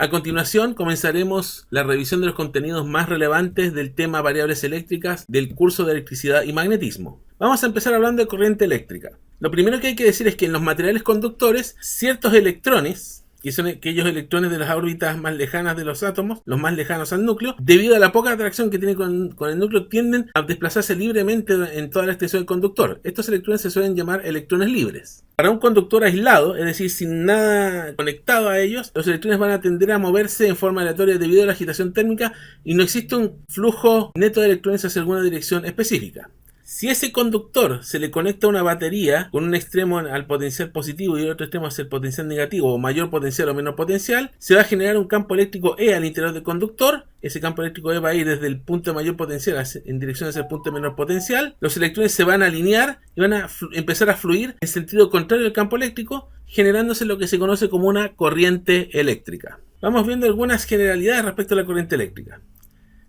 A continuación comenzaremos la revisión de los contenidos más relevantes del tema variables eléctricas del curso de electricidad y magnetismo. Vamos a empezar hablando de corriente eléctrica. Lo primero que hay que decir es que en los materiales conductores, ciertos electrones, que son aquellos electrones de las órbitas más lejanas de los átomos, los más lejanos al núcleo, debido a la poca atracción que tienen con el núcleo, tienden a desplazarse libremente en toda la extensión del conductor. Estos electrones se suelen llamar electrones libres. Para un conductor aislado, es decir, sin nada conectado a ellos, los electrones van a tender a moverse en forma aleatoria debido a la agitación térmica y no existe un flujo neto de electrones hacia alguna dirección específica. Si ese conductor se le conecta a una batería con un extremo al potencial positivo y el otro extremo hacia el potencial negativo, o mayor potencial o menor potencial, se va a generar un campo eléctrico E al interior del conductor. Ese campo eléctrico E va a ir desde el punto de mayor potencial en dirección hacia el punto de menor potencial. Los electrones se van a alinear y van a empezar a fluir en sentido contrario al campo eléctrico, generándose lo que se conoce como una corriente eléctrica. Vamos viendo algunas generalidades respecto a la corriente eléctrica.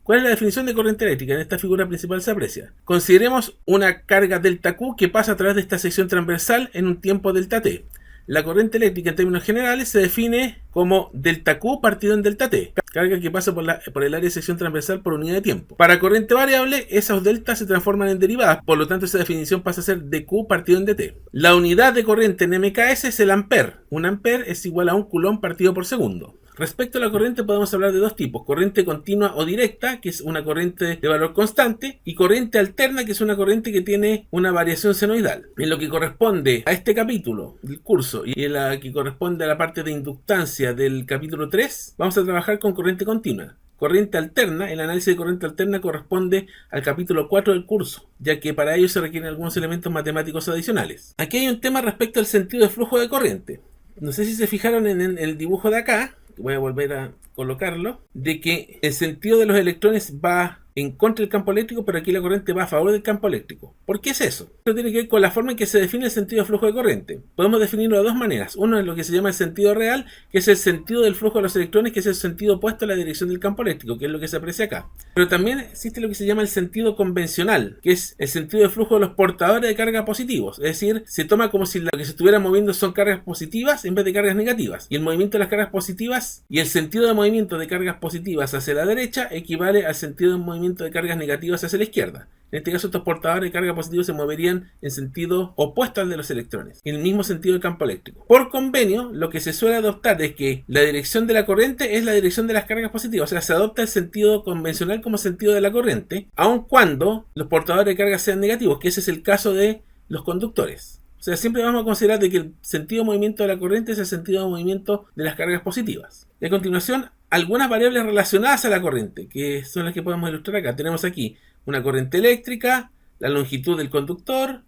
¿Cuál es la definición de corriente eléctrica? En esta figura principal se aprecia. Consideremos una carga delta Q que pasa a través de esta sección transversal en un tiempo delta T. La corriente eléctrica en términos generales se define como delta Q partido en delta T, carga que pasa por el área de sección transversal por unidad de tiempo. Para corriente variable, esos deltas se transforman en derivadas, por lo tanto esa definición pasa a ser dQ partido en dt. La unidad de corriente en MKS es el ampere. Un ampere es igual a un coulomb partido por segundo. Respecto a la corriente podemos hablar de dos tipos: corriente continua o directa, que es una corriente de valor constante, y corriente alterna, que es una corriente que tiene una variación senoidal. En lo que corresponde a este capítulo del curso y en la que corresponde a la parte de inductancia del capítulo 3, vamos a trabajar con corriente continua. Corriente alterna, el análisis de corriente alterna corresponde al capítulo 4 del curso, ya que para ello se requieren algunos elementos matemáticos adicionales. Aquí hay un tema respecto al sentido de flujo de corriente. No sé si se fijaron en el dibujo de acá, voy a volver a colocarlo, de que el sentido de los electrones va en contra del campo eléctrico, pero aquí la corriente va a favor del campo eléctrico. ¿Por qué es eso? Esto tiene que ver con la forma en que se define el sentido de flujo de corriente. Podemos definirlo de dos maneras. Uno es lo que se llama el sentido real, que es el sentido del flujo de los electrones, que es el sentido opuesto a la dirección del campo eléctrico, que es lo que se aprecia acá. Pero también existe lo que se llama el sentido convencional, que es el sentido de flujo de los portadores de carga positivos. Es decir, se toma como si lo que se estuviera moviendo son cargas positivas en vez de cargas negativas. Y el movimiento de las cargas positivas y el sentido de movimiento de cargas positivas hacia la derecha equivale al sentido de movimiento de cargas negativas hacia la izquierda. En este caso, estos portadores de carga positiva se moverían en sentido opuesto al de los electrones, en el mismo sentido del campo eléctrico. Por convenio, lo que se suele adoptar es que la dirección de la corriente es la dirección de las cargas positivas, o sea, se adopta el sentido convencional como sentido de la corriente, aun cuando los portadores de carga sean negativos, que ese es el caso de los conductores. O sea, siempre vamos a considerar de que el sentido de movimiento de la corriente es el sentido de movimiento de las cargas positivas. Y a continuación, algunas variables relacionadas a la corriente, que son las que podemos ilustrar acá. Tenemos aquí una corriente eléctrica, la longitud del conductor,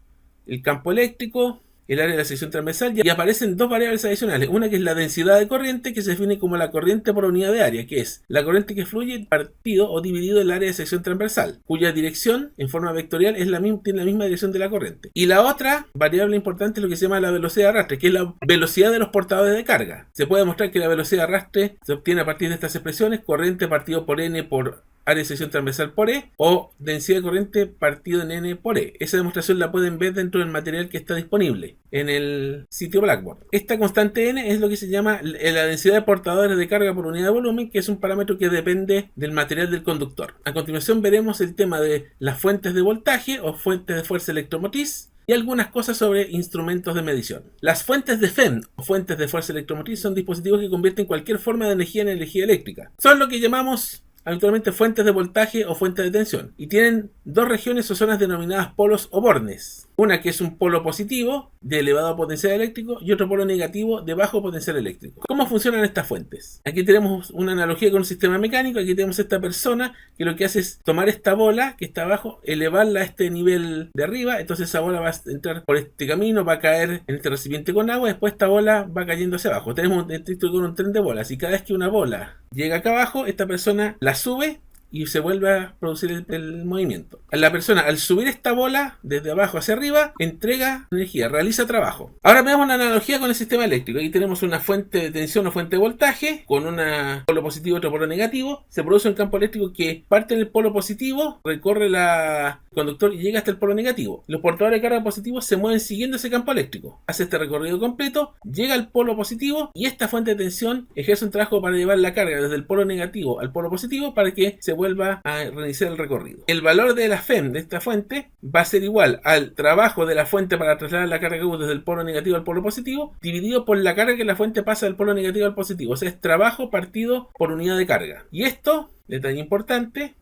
el campo eléctrico, el área de la sección transversal, y aparecen dos variables adicionales. Una que es la densidad de corriente, que se define como la corriente por unidad de área, que es la corriente que fluye partido o dividido el área de sección transversal, cuya dirección en forma vectorial tiene la misma dirección de la corriente. Y la otra variable importante es lo que se llama la velocidad de arrastre, que es la velocidad de los portadores de carga. Se puede demostrar que la velocidad de arrastre se obtiene a partir de estas expresiones: corriente partido por n por área de sección transversal por E, o densidad de corriente partido en N por E. Esa demostración la pueden ver dentro del material que está disponible en el sitio Blackboard. Esta constante N es lo que se llama la densidad de portadores de carga por unidad de volumen, que es un parámetro que depende del material del conductor. A continuación veremos el tema de las fuentes de voltaje o fuentes de fuerza electromotriz y algunas cosas sobre instrumentos de medición. Las fuentes de FEM o fuentes de fuerza electromotriz son dispositivos que convierten cualquier forma de energía en energía eléctrica. Son lo que llamamos habitualmente fuentes de voltaje o fuentes de tensión, y tienen dos regiones o zonas denominadas polos o bornes. Una que es un polo positivo de elevado potencial eléctrico y otro polo negativo de bajo potencial eléctrico. ¿Cómo funcionan estas fuentes? Aquí tenemos una analogía con un sistema mecánico. Aquí tenemos esta persona que lo que hace es tomar esta bola que está abajo, elevarla a este nivel de arriba. Entonces esa bola va a entrar por este camino, va a caer en este recipiente con agua, después esta bola va cayendo hacia abajo. Tenemos un tren de bolas, y cada vez que una bola llega acá abajo, esta persona la sube y se vuelve a producir el movimiento. La persona, al subir esta bola desde abajo hacia arriba, entrega energía, realiza trabajo. Ahora veamos una analogía con el sistema eléctrico. Aquí tenemos una fuente de tensión o fuente de voltaje con un polo positivo y otro polo negativo. Se produce un campo eléctrico que parte en el polo positivo, recorre la conductor y llega hasta el polo negativo. Los portadores de carga positivos se mueven siguiendo ese campo eléctrico. Hace este recorrido completo, llega al polo positivo y esta fuente de tensión ejerce un trabajo para llevar la carga desde el polo negativo al polo positivo para que se vuelva a reiniciar el recorrido. El valor de la FEM de esta fuente va a ser igual al trabajo de la fuente para trasladar la carga U desde el polo negativo al polo positivo, dividido por la carga que la fuente pasa del polo negativo al positivo. O sea, es trabajo partido por unidad de carga. Y esto, detalle importante,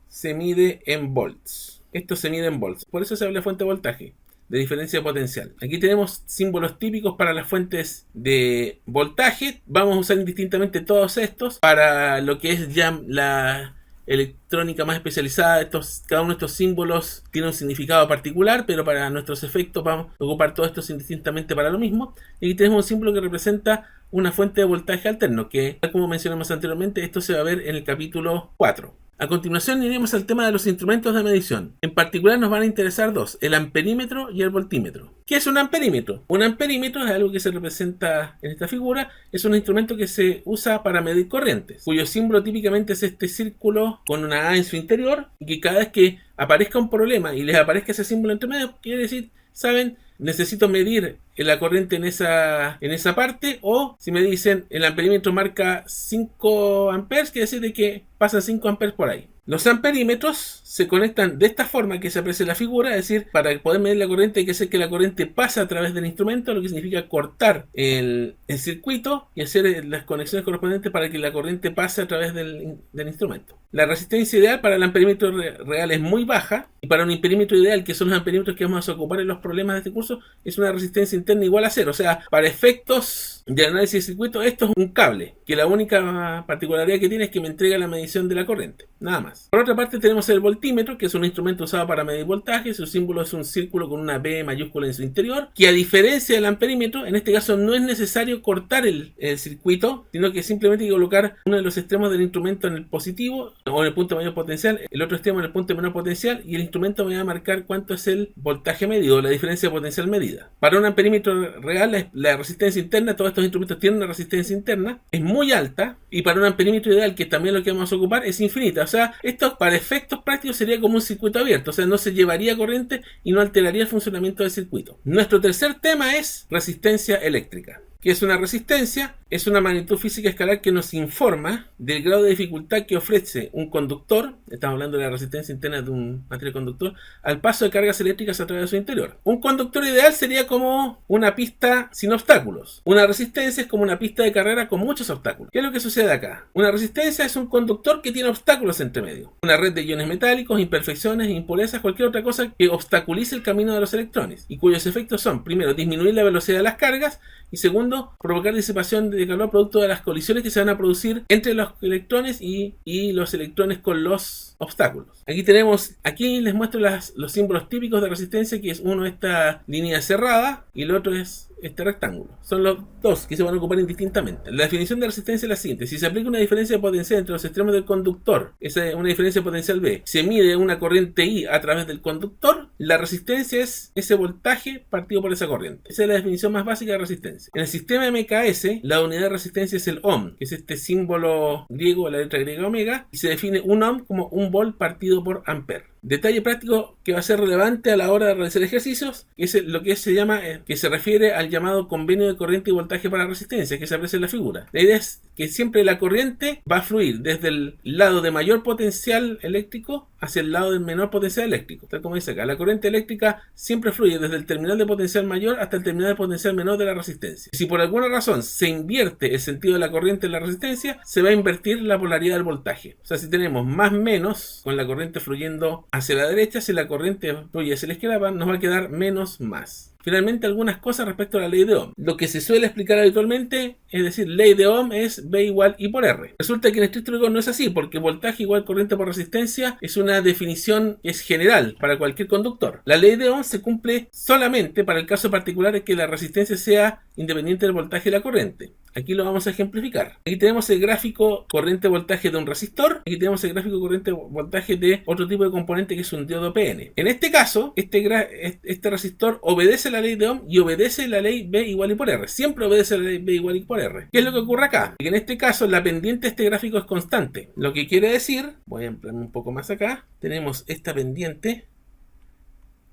se mide en volts. Esto se mide en volts. Por eso se habla de fuente de voltaje, de diferencia potencial. Aquí tenemos símbolos típicos para las fuentes de voltaje. Vamos a usar indistintamente todos estos para lo que es ya la electrónica más especializada. Cada uno de estos símbolos tiene un significado particular, pero para nuestros efectos vamos a ocupar todos estos indistintamente para lo mismo. Y aquí tenemos un símbolo que representa una fuente de voltaje alterno, que, como mencionamos anteriormente, esto se va a ver en el capítulo 4. A continuación iremos al tema de los instrumentos de medición. En particular nos van a interesar dos, el amperímetro y el voltímetro. ¿Qué es un amperímetro? Un amperímetro es algo que se representa en esta figura. Es un instrumento que se usa para medir corrientes, cuyo símbolo típicamente es este círculo con una A en su interior, y que cada vez que aparezca un problema y les aparezca ese símbolo entre medio, quiere decir, ¿saben? Necesito medir la corriente en esa parte, o si me dicen el amperímetro marca 5 amperes, quiere decir de que pasan 5 amperes por ahí. Los amperímetros se conectan de esta forma que se aprecia en la figura, es decir, para poder medir la corriente hay que hacer que la corriente pase a través del instrumento, lo que significa cortar el circuito y hacer las conexiones correspondientes para que la corriente pase a través del instrumento. La resistencia ideal para el amperímetro real es muy baja, y para un amperímetro ideal, que son los amperímetros que vamos a ocupar en los problemas de este curso, es una resistencia interna igual a 0. O sea, para efectos de análisis de circuito, esto es un cable, que la única particularidad que tiene es que me entrega la medición de la corriente, nada más. Por otra parte tenemos el voltímetro, que es un instrumento usado para medir voltaje. Su símbolo es un círculo con una B mayúscula en su interior, que a diferencia del amperímetro, en este caso no es necesario cortar el circuito, sino que simplemente hay que colocar uno de los extremos del instrumento en el positivo o en el punto de mayor potencial, el otro extremo en el punto de menor potencial, y el instrumento me va a marcar cuánto es el voltaje medido, la diferencia de potencial medida. Para un amperímetro real, la resistencia interna, todos estos instrumentos tienen una resistencia interna, es muy alta, y para un amperímetro ideal, que también lo que vamos a ocupar, es infinita. O sea, esto para efectos prácticos sería como un circuito abierto, o sea, no se llevaría corriente y no alteraría el funcionamiento del circuito. Nuestro tercer tema es resistencia eléctrica. ¿Qué es una resistencia? Es una magnitud física escalar que nos informa del grado de dificultad que ofrece un conductor, estamos hablando de la resistencia interna de un material conductor, al paso de cargas eléctricas a través de su interior. Un conductor ideal sería como una pista sin obstáculos. Una resistencia es como una pista de carrera con muchos obstáculos. ¿Qué es lo que sucede acá? Una resistencia es un conductor que tiene obstáculos entre medio. Una red de iones metálicos, imperfecciones, impurezas, cualquier otra cosa que obstaculice el camino de los electrones, y cuyos efectos son, primero, disminuir la velocidad de las cargas, y segundo, provocar disipación de calor producto de las colisiones que se van a producir entre los electrones y los electrones con los obstáculos. Aquí les muestro los símbolos típicos de resistencia, que es uno esta línea cerrada y el otro es este rectángulo. Son los dos que se van a ocupar indistintamente. La definición de resistencia es la siguiente: si se aplica una diferencia de potencial entre los extremos del conductor, esa es una diferencia de potencial B, se mide una corriente I a través del conductor, la resistencia es ese voltaje partido por esa corriente. Esa es la definición más básica de resistencia. En el sistema MKS, la unidad de resistencia es el ohm, que es este símbolo griego, la letra griega omega, y se define un ohm como un volt partido por ampere. Detalle práctico que va a ser relevante a la hora de realizar ejercicios, es lo que se llama, que se refiere al llamado convenio de corriente y voltaje para resistencia, que se aprecia en la figura. La idea es que siempre la corriente va a fluir desde el lado de mayor potencial eléctrico hacia el lado del menor potencial eléctrico, tal como dice acá. La corriente eléctrica siempre fluye desde el terminal de potencial mayor hasta el terminal de potencial menor de la resistencia. Si por alguna razón se invierte el sentido de la corriente en la resistencia, se va a invertir la polaridad del voltaje. O sea, si tenemos más menos, con la corriente fluyendo hacia la derecha, si la corriente fluye hacia la izquierda, nos va a quedar menos más. Finalmente, algunas cosas respecto a la ley de Ohm. Lo que se suele explicar habitualmente, es decir, ley de Ohm es B igual I por R. Resulta que en estricto rigor no es así, porque voltaje igual corriente por resistencia es una definición que es general para cualquier conductor. La ley de Ohm se cumple solamente para el caso particular de que la resistencia sea independiente del voltaje de la corriente. Aquí lo vamos a ejemplificar. Aquí tenemos el gráfico corriente-voltaje de un resistor. Aquí tenemos el gráfico corriente-voltaje de otro tipo de componente que es un diodo PN. En este caso, este resistor obedece la ley de Ohm y obedece la ley B igual I por R. Siempre obedece la ley B igual I por R. ¿Qué es lo que ocurre acá? Que en este caso la pendiente de este gráfico es constante. Lo que quiere decir, voy a ampliar un poco más acá, tenemos esta pendiente.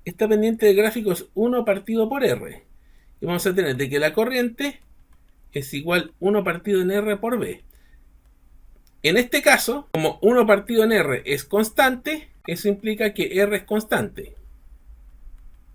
Esta pendiente del gráfico es 1 partido por R. Y vamos a tener de que la corriente es igual 1 partido en R por B. En este caso, como 1 partido en R es constante, eso implica que R es constante.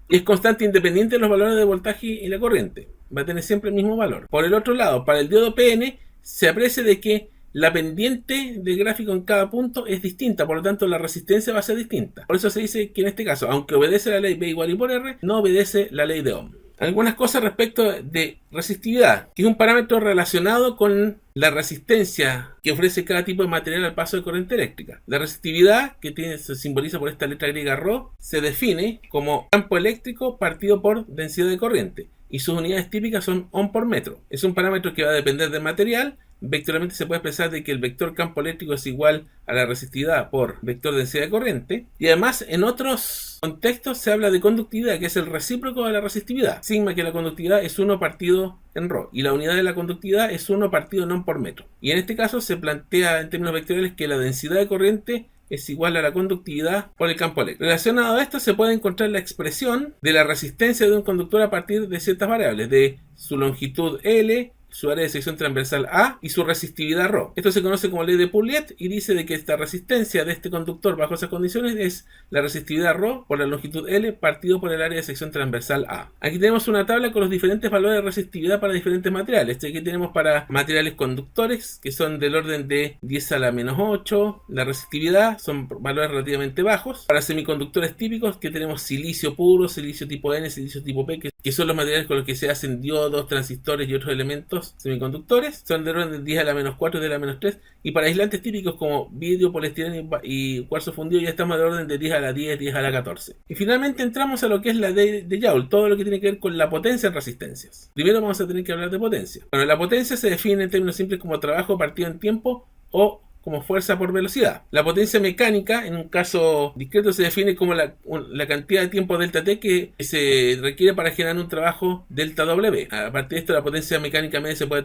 Y es constante independiente de los valores de voltaje y la corriente. Va a tener siempre el mismo valor. Por el otro lado, para el diodo PN, se aprecia de que la pendiente del gráfico en cada punto es distinta, por lo tanto la resistencia va a ser distinta. Por eso se dice que en este caso, aunque obedece la ley B igual I por R, no obedece la ley de Ohm. Algunas cosas respecto de resistividad, que es un parámetro relacionado con la resistencia que ofrece cada tipo de material al paso de corriente eléctrica. La resistividad, que se simboliza por esta letra griega ρ, se define como campo eléctrico partido por densidad de corriente, y sus unidades típicas son ohm por metro. Es un parámetro que va a depender del material. Vectorialmente se puede expresar de que el vector campo eléctrico es igual a la resistividad por vector densidad de corriente. Y además en otros contextos se habla de conductividad, que es el recíproco de la resistividad. Sigma, que la conductividad es 1 partido en ρ, y la unidad de la conductividad es 1 partido en ohm por metro. Y en este caso se plantea en términos vectoriales que la densidad de corriente es igual a la conductividad por el campo eléctrico. Relacionado a esto se puede encontrar la expresión de la resistencia de un conductor a partir de ciertas variables, de su longitud L, su área de sección transversal A y su resistividad ρ. Esto se conoce como ley de Pouliot y dice de que esta resistencia de este conductor bajo esas condiciones es la resistividad ρ por la longitud L partido por el área de sección transversal A. Aquí tenemos una tabla con los diferentes valores de resistividad para diferentes materiales. Aquí tenemos para materiales conductores, que son del orden de 10 a la menos 8. La resistividad son valores relativamente bajos. Para semiconductores típicos, que tenemos silicio puro, silicio tipo N, silicio tipo P, que son los materiales con los que se hacen diodos, transistores y otros elementos semiconductores, son del orden de 10 a la menos 4, 10 a la menos 3, y para aislantes típicos como vidrio, poliestireno y cuarzo fundido ya estamos del orden de 10 a la 10, 10 a la 14. Y finalmente entramos a lo que es la de Joule, todo lo que tiene que ver con la potencia en resistencias. Primero vamos a tener que hablar de potencia. Bueno, la potencia se define en términos simples como trabajo partido en tiempo o como fuerza por velocidad. La potencia mecánica, en un caso discreto, se define como la cantidad de tiempo delta T que se requiere para generar un trabajo delta W. A partir de esto, la potencia mecánica media se puede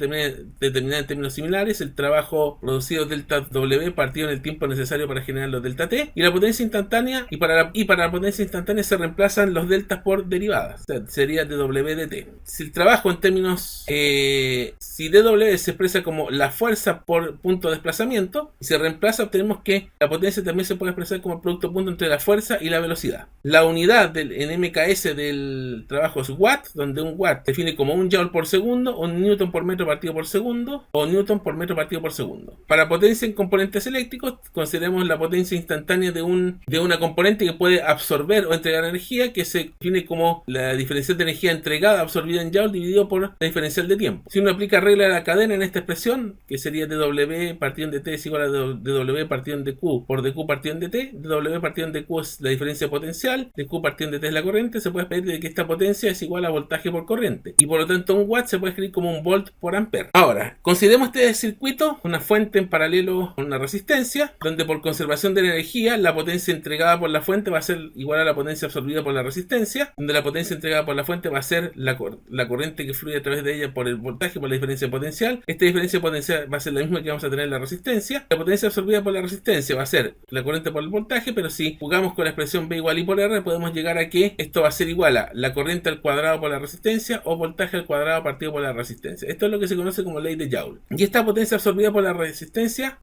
determinar en términos similares: el trabajo producido delta W partido en el tiempo necesario para generar los delta T, y la potencia instantánea, y para la potencia instantánea se reemplazan los deltas por derivadas, o sea, sería dW dt. Si el trabajo en términos, si dW se expresa como la fuerza por punto de desplazamiento, y se reemplaza, obtenemos que la potencia también se puede expresar como el producto punto entre la fuerza y la velocidad. La unidad en MKS del trabajo es watt, donde un watt se define como un joule por segundo, un newton por metro partido por segundo, o newton por metro partido por segundo. Para potencia en componentes eléctricos, consideremos la potencia instantánea de una componente que puede absorber o entregar energía, que se define como la diferencial de energía entregada absorbida en joule dividido por la diferencial de tiempo. Si uno aplica regla de la cadena en esta expresión, que sería dW partido en dt es igual a dW partido en dQ por dQ partido en dt. dW partido en dQ es la diferencia potencial, dQ partido en dt es la corriente. Se puede pedir que esta potencia es igual a voltaje por corriente, y por lo tanto un watt se puede escribir como un volt por ampere. Ahora, consideremos este circuito una fuente en paralelo con una resistencia, donde por conservación de la energía la potencia entregada por la fuente va a ser igual a la potencia absorbida por la resistencia, donde la potencia entregada por la fuente va a ser la corriente que fluye a través de ella por el voltaje, por la diferencia potencial. Esta diferencia potencial va a ser la misma que vamos a tener en la resistencia. La potencia absorbida por la resistencia va a ser la corriente por el voltaje, pero si jugamos con la expresión B igual I por R, podemos llegar a que esto va a ser igual a la corriente al cuadrado por la resistencia o voltaje al cuadrado partido por la resistencia. Esto es lo que se conoce como ley de Joule. Y esta potencia absorbida por la resistencia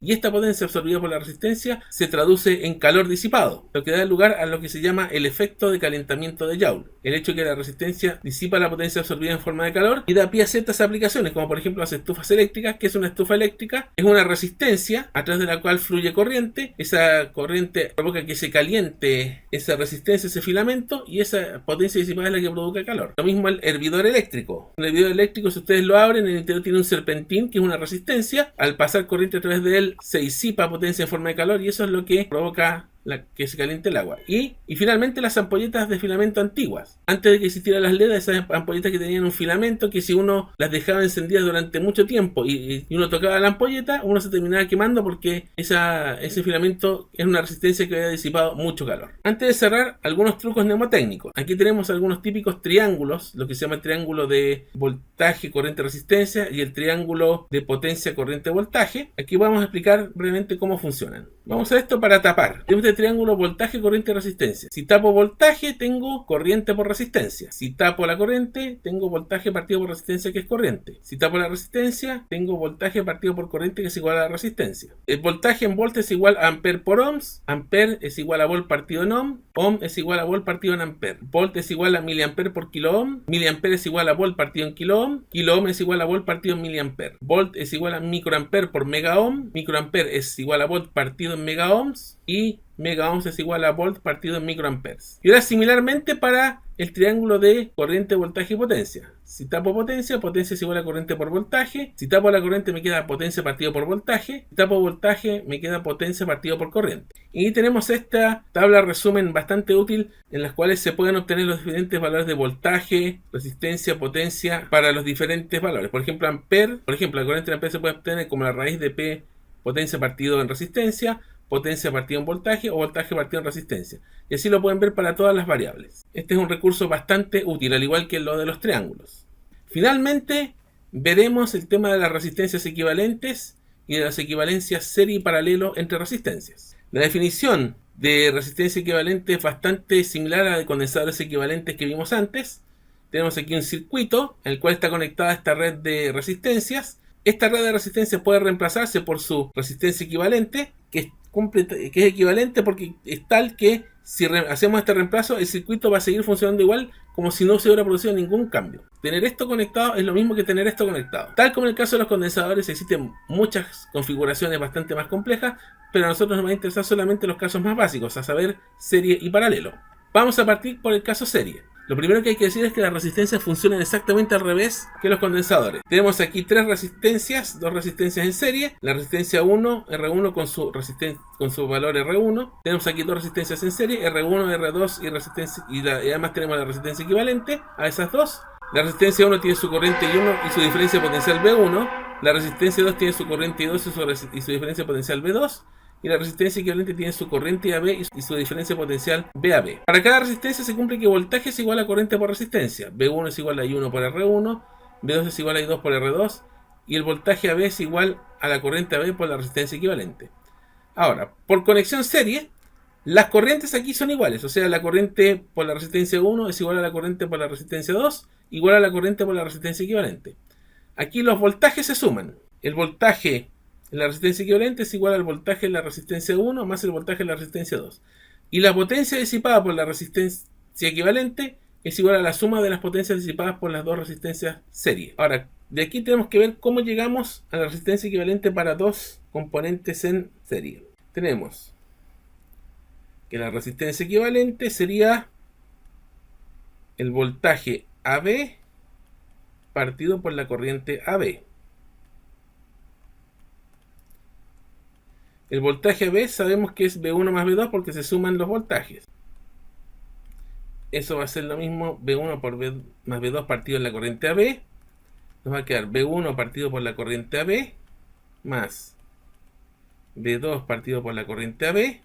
se traduce en calor disipado, lo que da lugar a lo que se llama el efecto de calentamiento de Joule. El hecho de que la resistencia disipa la potencia absorbida en forma de calor y da pie a ciertas aplicaciones, como por ejemplo las estufas eléctricas. Que es una estufa eléctrica? Es una resistencia a través de la cual fluye corriente. Esa corriente provoca que se caliente esa resistencia, ese filamento, y esa potencia disipada es la que provoca calor. Lo mismo el hervidor eléctrico. Un hervidor eléctrico, si ustedes lo abren, en el interior tiene un serpentín, que es una resistencia. Al pasar corriente a través de él, se disipa potencia en forma de calor, y eso es lo que provoca que se caliente el agua. Y finalmente las ampolletas de filamento antiguas. Antes de que existieran las LED, esas ampolletas que tenían un filamento que si uno las dejaba encendidas durante mucho tiempo y uno tocaba la ampolleta, uno se terminaba quemando porque ese filamento es una resistencia que había disipado mucho calor. Antes de cerrar, algunos trucos mnemotécnicos. Aquí tenemos algunos típicos triángulos, lo que se llama el triángulo de voltaje, corriente, resistencia y el triángulo de potencia, corriente, voltaje. Aquí vamos a explicar brevemente cómo funcionan. Vamos a esto para tapar. Tenemos este triángulo voltaje, corriente, resistencia. Si tapo voltaje, tengo corriente por resistencia. Si tapo la corriente, tengo voltaje partido por resistencia, que es corriente. Si tapo la resistencia, tengo voltaje partido por corriente, que es igual a la resistencia. El voltaje en volt es igual a ampere por ohms. Ampere es igual a volt partido en ohm. Ohm es igual a volt partido en ampere. Volt es igual a miliampere por kilo ohm. Miliampere es igual a volt partido en kilo ohm. Kilo ohm es igual a volt partido en miliampere. Volt es igual a microampere por mega ohm. Microampere es igual a volt partido en mega ohms. Y mega ohms es igual a volt partido en microamperes. Y ahora similarmente para el triángulo de corriente, voltaje y potencia. Si tapo potencia, potencia es igual a corriente por voltaje. Si tapo la corriente me queda potencia partido por voltaje. Si tapo voltaje me queda potencia partido por corriente. Y tenemos esta tabla resumen bastante útil en las cuales se pueden obtener los diferentes valores de voltaje, resistencia, potencia para los diferentes valores. Por ejemplo, ampere, la corriente de ampere se puede obtener como la raíz de P potencia partido en resistencia, potencia partido en voltaje o voltaje partido en resistencia. Y así lo pueden ver para todas las variables. Este es un recurso bastante útil, al igual que lo de los triángulos. Finalmente, veremos el tema de las resistencias equivalentes y de las equivalencias serie y paralelo entre resistencias. La definición de resistencia equivalente es bastante similar a la de condensadores equivalentes que vimos antes. Tenemos aquí un circuito en el cual está conectada esta red de resistencias. Esta red de resistencias puede reemplazarse por su resistencia equivalente, que es equivalente porque es tal que si hacemos este reemplazo, el circuito va a seguir funcionando igual como si no se hubiera producido ningún cambio. Tener esto conectado es lo mismo que tener esto conectado. Tal como en el caso de los condensadores, existen muchas configuraciones bastante más complejas, pero a nosotros nos va a interesar solamente los casos más básicos, a saber, serie y paralelo. Vamos a partir por el caso serie. Lo primero que hay que decir es que las resistencias funcionan exactamente al revés que los condensadores. Tenemos aquí dos resistencias en serie. La resistencia 1, R1 con su valor R1. Tenemos aquí dos resistencias en serie, R1, R2 y además tenemos la resistencia equivalente a esas dos. La resistencia 1 tiene su corriente I1 y su diferencia potencial V1. La resistencia 2 tiene su corriente I2 y su diferencia potencial V2. Y la resistencia equivalente tiene su corriente AB y su diferencia potencial VAB. Para cada resistencia se cumple que voltaje es igual a corriente por resistencia. V1 es igual a I1 por R1, V2 es igual a I2 por R2 y el voltaje AB es igual a la corriente AB por la resistencia equivalente. Ahora, por conexión serie, las corrientes aquí son iguales. O sea, la corriente por la resistencia 1 es igual a la corriente por la resistencia 2, igual a la corriente por la resistencia equivalente. Aquí los voltajes se suman. El voltaje en la resistencia equivalente es igual al voltaje en la resistencia 1 más el voltaje en la resistencia 2. Y la potencia disipada por la resistencia equivalente es igual a la suma de las potencias disipadas por las dos resistencias serie. Ahora, de aquí tenemos que ver cómo llegamos a la resistencia equivalente para dos componentes en serie. Tenemos que la resistencia equivalente sería el voltaje AB partido por la corriente AB. El voltaje AB sabemos que es V1 más V2 porque se suman los voltajes. Eso va a ser lo mismo, V1 por V más V2 partido en la corriente AB. Nos va a quedar V1 partido por la corriente AB más V2 partido por la corriente AB.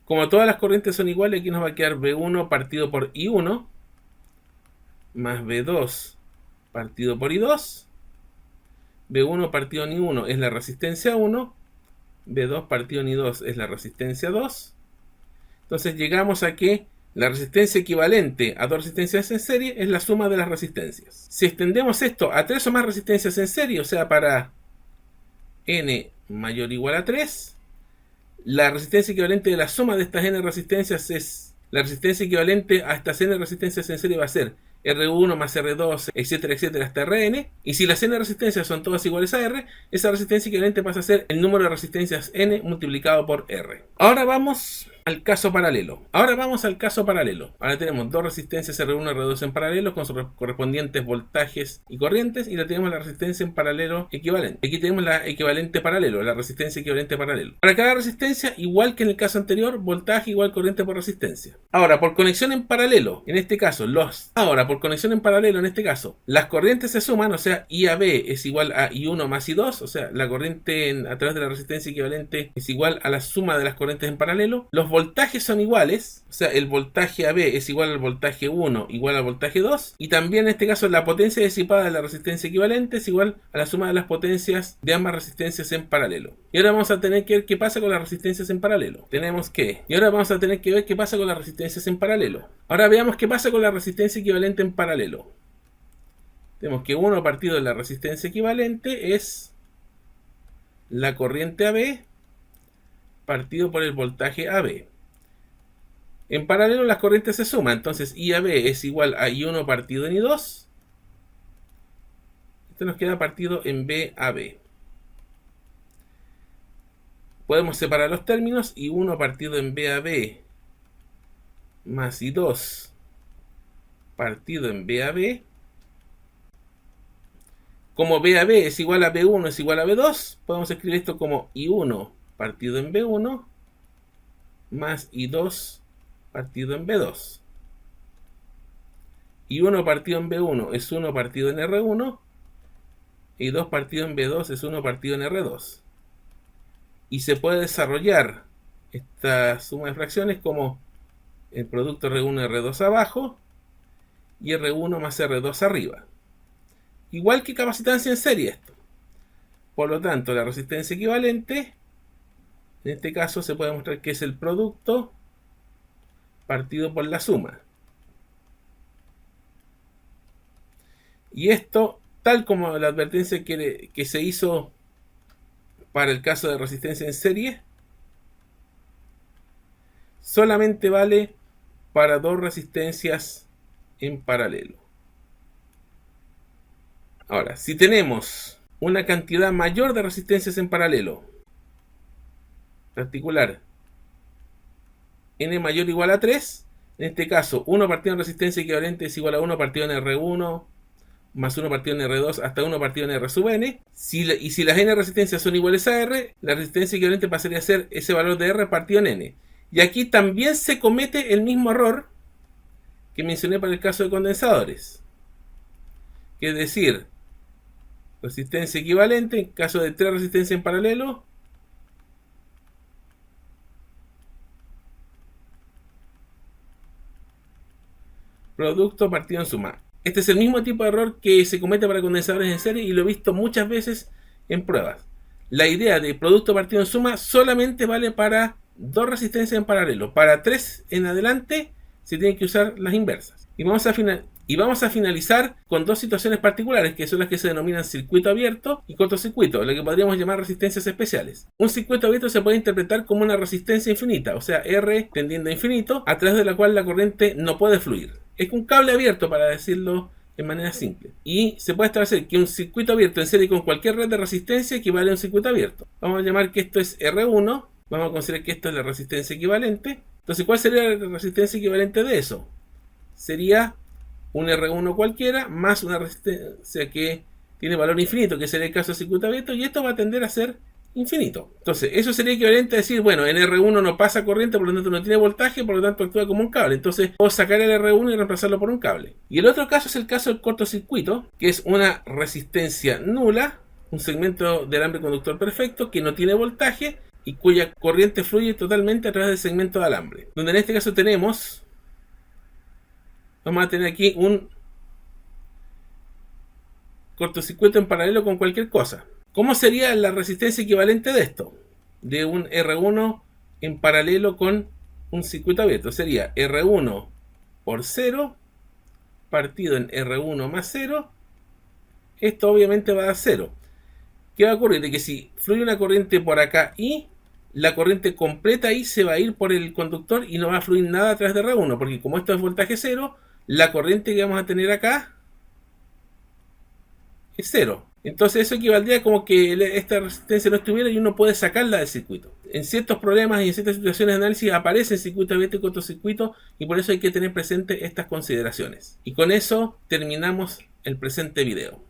Como todas las corrientes son iguales, aquí nos va a quedar V1 partido por I1 más V2 partido por I2. V1 partido en I1 es la resistencia 1. V2 partido en I2 es la resistencia 2. Entonces llegamos a que la resistencia equivalente a dos resistencias en serie es la suma de las resistencias. Si extendemos esto a 3 o más resistencias en serie, o sea para n mayor o igual a 3, la resistencia equivalente de la suma de estas n resistencias es la resistencia equivalente a estas n resistencias en serie va a ser R1 más R2, etcétera, etcétera, hasta Rn. Y si las n resistencias son todas iguales a R, esa resistencia equivalente pasa a ser el número de resistencias n multiplicado por R. Ahora vamos al caso paralelo. Ahora vamos al caso paralelo. Ahora tenemos dos resistencias R1 y R2 en paralelo con sus correspondientes voltajes y corrientes, y la tenemos la resistencia en paralelo equivalente. Aquí tenemos la equivalente paralelo, la resistencia equivalente paralelo. Para cada resistencia, igual que en el caso anterior, voltaje igual corriente por resistencia. Ahora, por conexión en paralelo, en este caso, las corrientes se suman, o sea, I a B es igual a I1 más I2, o sea, la corriente a través de la resistencia equivalente es igual a la suma de las corrientes en paralelo. Los voltajes son iguales, o sea, el voltaje AB es igual al voltaje 1 igual al voltaje 2, y también en este caso la potencia disipada de la resistencia equivalente es igual a la suma de las potencias de ambas resistencias en paralelo. Y ahora vamos a tener que ver qué pasa con las resistencias en paralelo. Ahora vamos a tener que ver qué pasa con las resistencias en paralelo. Ahora veamos qué pasa con la resistencia equivalente en paralelo. Tenemos que 1 partido de la resistencia equivalente es la corriente AB partido por el voltaje AB. En paralelo las corrientes se suman, entonces IAB es igual a I1 partido en I2. Esto nos queda partido en BAB. Podemos separar los términos, I1 partido en BAB más I2 partido en BAB. Como BAB es igual a B1 es igual a B2, podemos escribir esto como I1 partido en B1 más I2 partido en B2. I1 partido en B1 es 1 partido en R1, y 2 partido en B2 es 1 partido en R2. Y se puede desarrollar esta suma de fracciones como el producto R1 y R2 abajo y R1 más R2 arriba. Igual que capacitancia en serie esto. Por lo tanto, la resistencia equivalente, en este caso se puede mostrar que es el producto partido por la suma. Y esto, tal como la advertencia que se hizo para el caso de resistencia en serie, solamente vale para dos resistencias en paralelo. Ahora, si tenemos una cantidad mayor de resistencias en paralelo, particular n mayor o igual a 3, en este caso 1 partido en resistencia equivalente es igual a 1 partido en R1 más 1 partido en R2 hasta 1 partido en R sub n. Y si las n resistencias son iguales a R, la resistencia equivalente pasaría a ser ese valor de R partido en n. Y aquí también se comete el mismo error que mencioné para el caso de condensadores. Es decir, resistencia equivalente en caso de 3 resistencias en paralelo. Producto partido en suma. Este es el mismo tipo de error que se comete para condensadores en serie y lo he visto muchas veces en pruebas. La idea de producto partido en suma solamente vale para dos resistencias en paralelo. Para 3 en adelante se tienen que usar las inversas. Y vamos a finalizar con dos situaciones particulares, que son las que se denominan circuito abierto y cortocircuito, lo que podríamos llamar resistencias especiales. Un circuito abierto se puede interpretar como una resistencia infinita, o sea, R tendiendo a infinito, a través de la cual la corriente no puede fluir. Es un cable abierto, para decirlo de manera simple. Y se puede establecer que un circuito abierto en serie con cualquier red de resistencia equivale a un circuito abierto. Vamos a llamar que esto es R1, vamos a considerar que esto es la resistencia equivalente. Entonces, ¿cuál sería la resistencia equivalente de eso? Sería un R1 cualquiera más una resistencia que tiene valor infinito, que sería el caso del circuito abierto, y esto va a tender a ser infinito. Entonces, eso sería equivalente a decir, bueno, en R1 no pasa corriente, por lo tanto no tiene voltaje, por lo tanto actúa como un cable. Entonces, puedo sacar el R1 y reemplazarlo por un cable. Y el otro caso es el caso del cortocircuito, que es una resistencia nula, un segmento de alambre conductor perfecto, que no tiene voltaje y cuya corriente fluye totalmente a través del segmento de alambre. Donde en este caso vamos a tener aquí un cortocircuito en paralelo con cualquier cosa. ¿Cómo sería la resistencia equivalente de esto? De un R1 en paralelo con un circuito abierto. Sería R1 por 0 partido en R1 más 0. Esto obviamente va a dar 0. ¿Qué va a ocurrir? De que si fluye una corriente por acá y la corriente completa ahí se va a ir por el conductor y no va a fluir nada a través de R1, porque como esto es voltaje 0, la corriente que vamos a tener acá es 0. Entonces eso equivaldría como que esta resistencia no estuviera y uno puede sacarla del circuito. En ciertos problemas y en ciertas situaciones de análisis aparecen circuitos abiertos y cortocircuitos, y por eso hay que tener presente estas consideraciones. Y con eso terminamos el presente video.